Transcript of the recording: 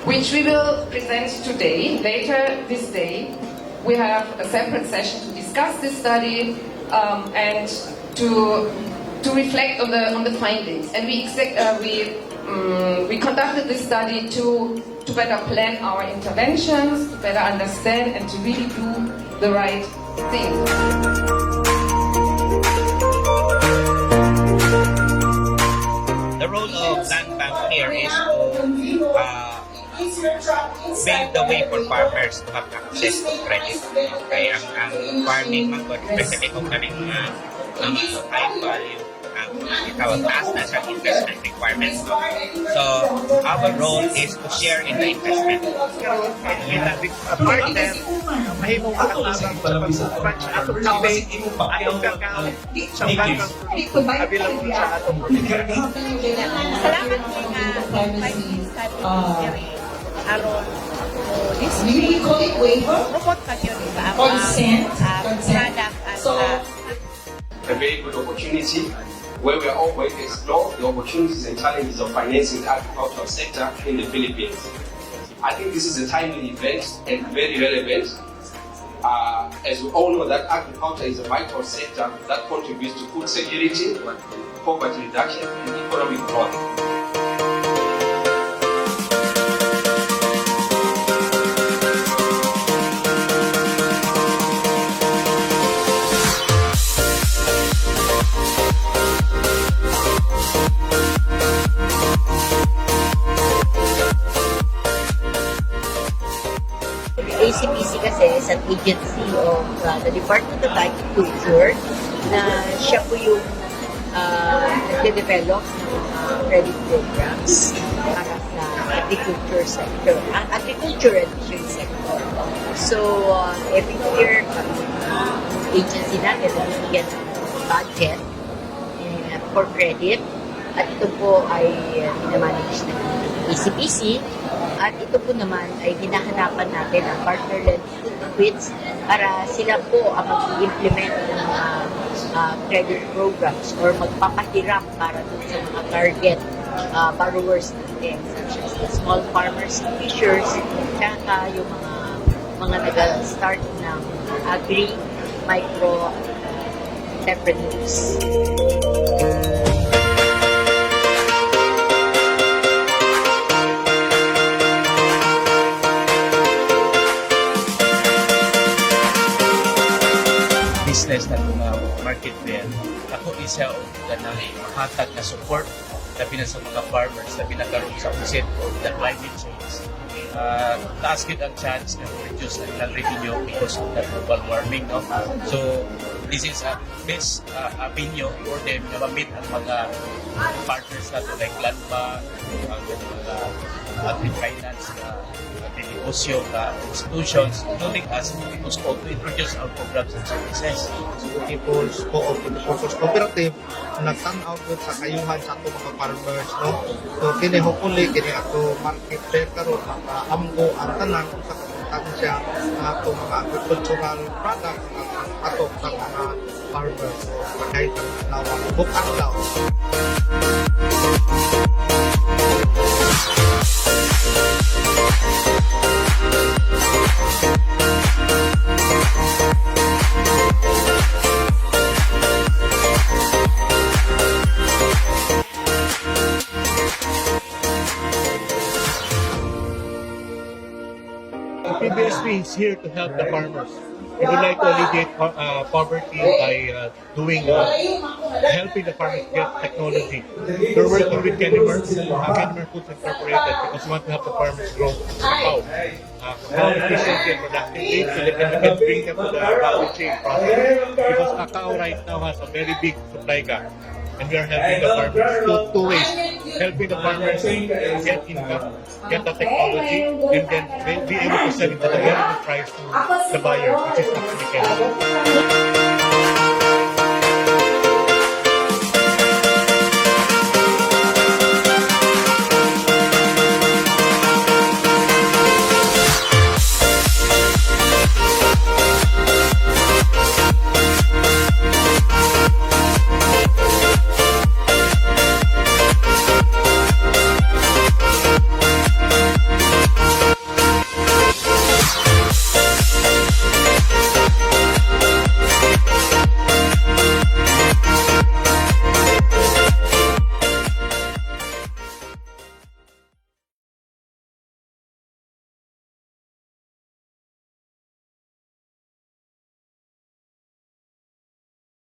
which we will present today. Later this day, we have a separate session to discuss this study and to reflect on the findings. And we conducted this study to better plan our interventions, to better understand and to really do the right thing. The role of land bank here is to pave the way for farmers to have access to credit. Okay, ang farming man, especially kung kaming high value taas na sa investment requirements. So, our role is to share in the investment. A partner, mahimong makatabang sa pagsusuran sa atong kape, atong kakao, sa bangkang kabilang po sa atong Salamat po nga pag-study aron this week robot pa yun sa product at a very good opportunity where we are all going to explore the opportunities and challenges of financing the agricultural sector in the Philippines. I think this is a timely event and very relevant, as we all know that agriculture is a vital sector that contributes to food security, poverty reduction, and economic growth. ACPC kasi is an agency of the Department of Agriculture na siya po yung nagde-develop ng credit programs para sa agriculture sector, agriculture and fishery sector. So, every year, agency natin nabibigyan ng budget for credit at ito po ay minamanage ng ACPC. At ito po naman ay hinahanapan natin ang partner-led equities para sila po ang mag-implement ng mga credit programs or magpapahiram para dun sa mga target borrowers natin, such as the small farmers and fishers, kaya yung mga nag-start ng agri-micro entrepreneurs. Business na market din. Ako isa o ganang mahatag na support labi na sa mga farmers na pinakaroon sa onset of the climate change. Taas yun ang chance na reduce ang ilang revenue because of the global warming. No? So, this is a best avenue for them na ma-meet ang mga partners natin like LANBA, ang mga agri-finance negosyo institutions, including us, because to introduce our programs and services. People's Cooperative nagtanaw po sa kayuhan sa ato mga farmers, no? So kini hopefully kini ato market fair karon makaamgo ang tanan sa kapuntansya ng ato mga agricultural products ang ato sa mga farmers. So kahit ang nawang bukang daw. PBSP is here to help the farmers. We would like to alleviate poverty by helping the farmers get technology. We're working with Kennemer Foods Incorporated because we want to help the farmers grow cacao. How efficiently and productively so they can bring them to the value chain process. Because cacao right now has a very big supply gap. And we are helping the farmers two ways. Helping the farmers get income, get the technology, and then be able to sell it at a very good price to the buyer, which is actually Canada.